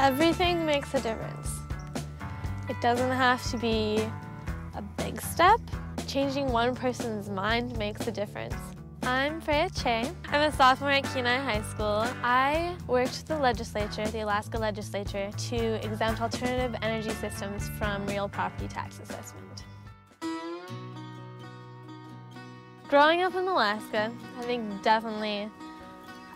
Everything makes a difference. It doesn't have to be a big step. Changing one person's mind makes a difference. I'm Freya Chay. I'm a sophomore at Kenai High School. I worked with the legislature, the Alaska legislature, to exempt alternative energy systems from real property tax assessment. Growing up in Alaska, I think definitely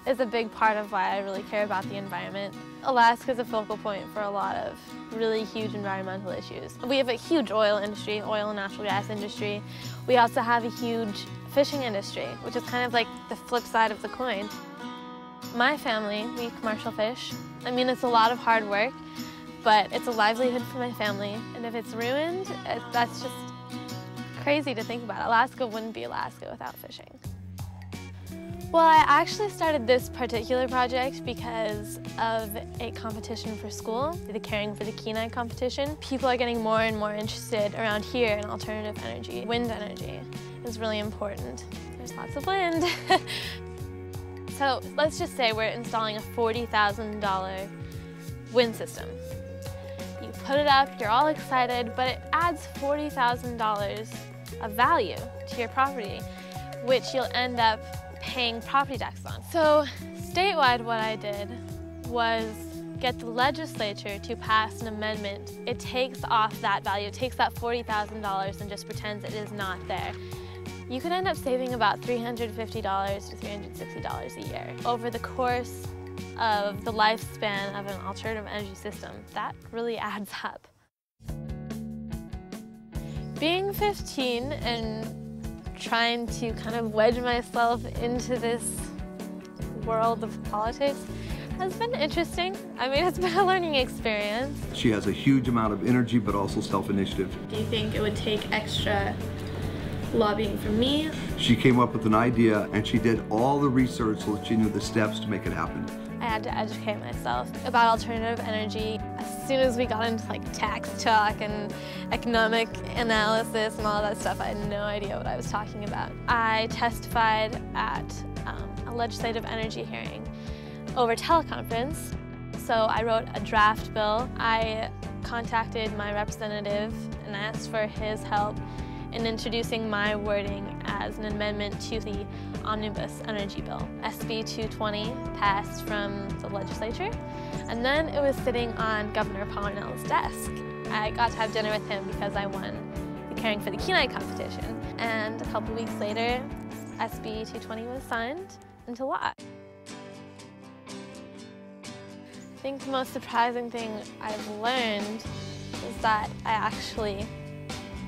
is a big part of why I really care about the environment. Alaska is a focal point for a lot of really huge environmental issues. We have a huge oil industry, oil and natural gas industry. We also have a huge fishing industry, which is kind of like the flip side of the coin. My family, we commercial fish. I mean, it's a lot of hard work, but it's a livelihood for my family. And if it's ruined, that's just crazy to think about. Alaska wouldn't be Alaska without fishing. Well, I actually started this particular project because of a competition for school, the Caring for the Kenai competition. People are getting more and more interested around here in alternative energy. Wind energy is really important. There's lots of wind. So let's just say we're installing a $40,000 wind system. You put it up, you're all excited, but it adds $40,000 of value to your property, which you'll end up paying property tax on. So statewide, what I did was get the legislature to pass an amendment. It takes off that value, it takes that $40,000 and just pretends it is not there. You could end up saving about $350 to $360 a year. Over the course of the lifespan of an alternative energy system, that really adds up. Being 15 and trying to kind of wedge myself into this world of politics has been interesting. I mean, it's been a learning experience. She has a huge amount of energy, but also self-initiative. Do you think it would take extra lobbying from me? She came up with an idea, and she did all the research so that she knew the steps to make it happen. I had to educate myself about alternative energy. As soon as we got into like tax talk and economic analysis and all that stuff, I had no idea what I was talking about. I testified at a legislative energy hearing over teleconference. So I wrote a draft bill. I contacted my representative and asked for his help in introducing my wording as an amendment to the Omnibus Energy Bill. SB 220 passed from the legislature, and then it was sitting on Governor Parnell's desk. I got to have dinner with him because I won the Caring for the Kenai competition, and a couple weeks later, SB 220 was signed into law. I think the most surprising thing I've learned is that I actually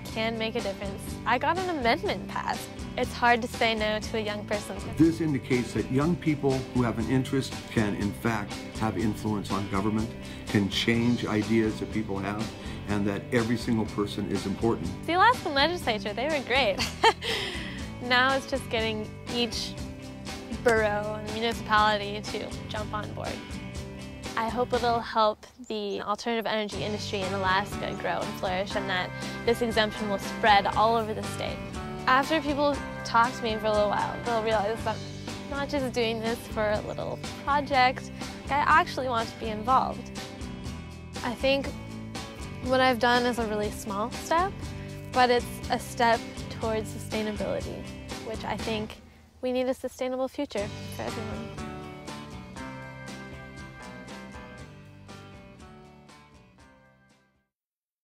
can make a difference. I got an amendment passed. It's hard to say no to a young person. This indicates that young people who have an interest can, in fact, have influence on government, can change ideas that people have, and that every single person is important. The Alaskan legislature, they were great. Now it's just getting each borough and municipality to jump on board. I hope it'll help the alternative energy industry in Alaska grow and flourish, and that this exemption will spread all over the state. After people talk to me for a little while, they'll realize that I'm not just doing this for a little project, I actually want to be involved. I think what I've done is a really small step, but it's a step towards sustainability, which I think we need a sustainable future for everyone.